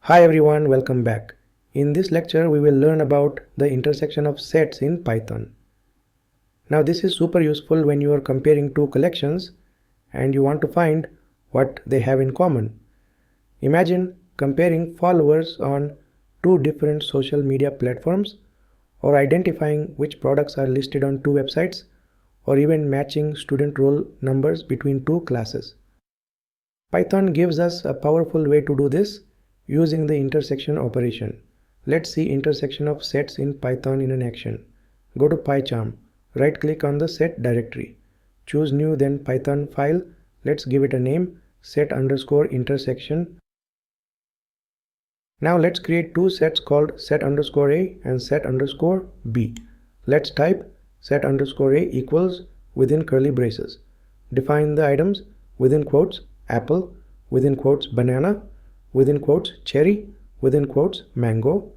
Hi everyone, welcome back. In this lecture, we will learn about the intersection of sets in Python. Now this is super useful when you are comparing two collections and you want to find what they have in common. Imagine comparing followers on two different social media platforms, or identifying which products are listed on two websites, or even matching student roll numbers between two classes. Python gives us a powerful way to do this using the intersection operation. Let's see intersection of sets in Python in an action. Go to PyCharm, right click on the set directory. Choose new, then Python file. Let's give it a name, set_intersection. Now let's create two sets called set_a and set_b. Let's type set_a equals within curly braces. Define the items within quotes apple, within quotes banana, within quotes cherry, within quotes mango.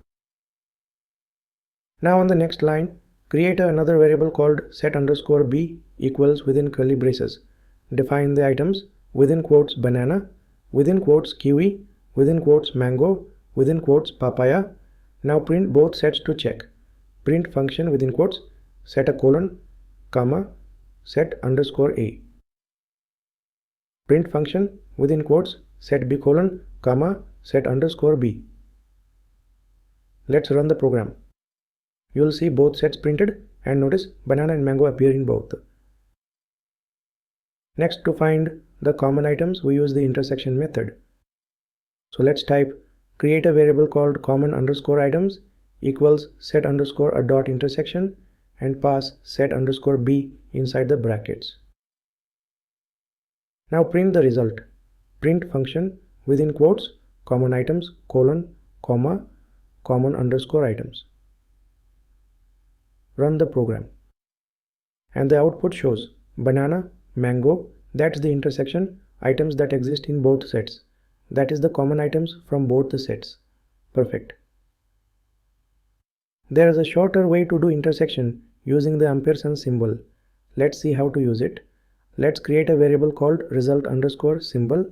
Now on the next line, create another variable called set_b equals within curly braces. Define the items within quotes banana, within quotes kiwi, within quotes mango, within quotes papaya. Now print both sets to check. Print function within quotes set a colon, comma, set_a. Print function within quotes set b colon, comma, set_b. Let's run the program. You will see both sets printed and notice banana and mango appear in both. Next, to find the common items, we use the intersection method. So let's type create a variable called common_items equals set_a.intersection and pass set_b inside the brackets. Now print the result. Print function within quotes common items colon, comma, common_items. Run the program. And the output shows banana, mango, that's the intersection items that exist in both sets. That is the common items from both the sets. Perfect. There is a shorter way to do intersection using the ampersand symbol. Let's see how to use it. Let's create a variable called result_symbol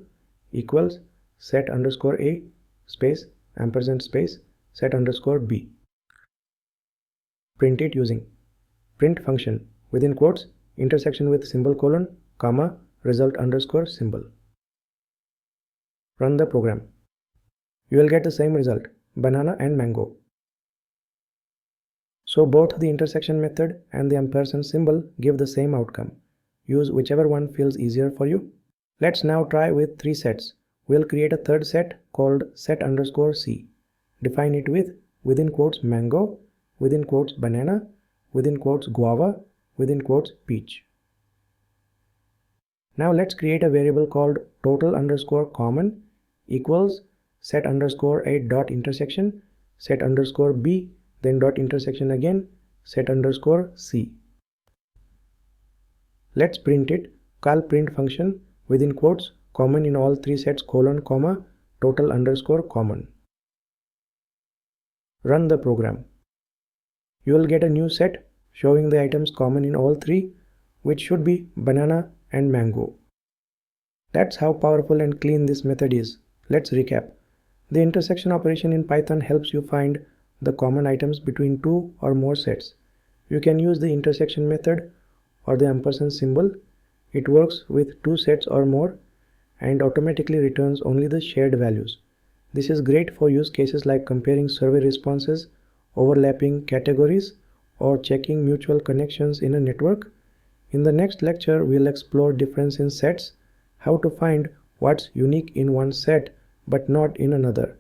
equals set_a space ampersand space set_b. Print it using print function within quotes intersection with symbol colon, comma, result_symbol. Run the program. You will get the same result, banana and mango. So both the intersection method and the ampersand symbol give the same outcome. Use whichever one feels easier for you. Let's now try with three sets. We'll create a third set called set_c. Define it with within quotes mango, within quotes banana, within quotes guava, within quotes peach. Now let's create a variable called total_common equals set_a.intersection, set_b, then dot intersection again, set_c. Let's print it. Call print function within quotes common in all three sets colon, comma, total_common. Run the program. You will get a new set showing the items common in all three, which should be banana and mango. That's how powerful and clean this method is. Let's recap. The intersection operation in Python helps you find the common items between two or more sets. You can use the intersection method or the ampersand symbol. It works with two sets or more and automatically returns only the shared values. This is great for use cases like comparing survey responses, overlapping categories, or checking mutual connections in a network. In the next lecture, we'll explore difference in sets, how to find what's unique in one set but not in another.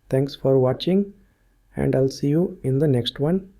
Thanks for watching, and I'll see you in the next one.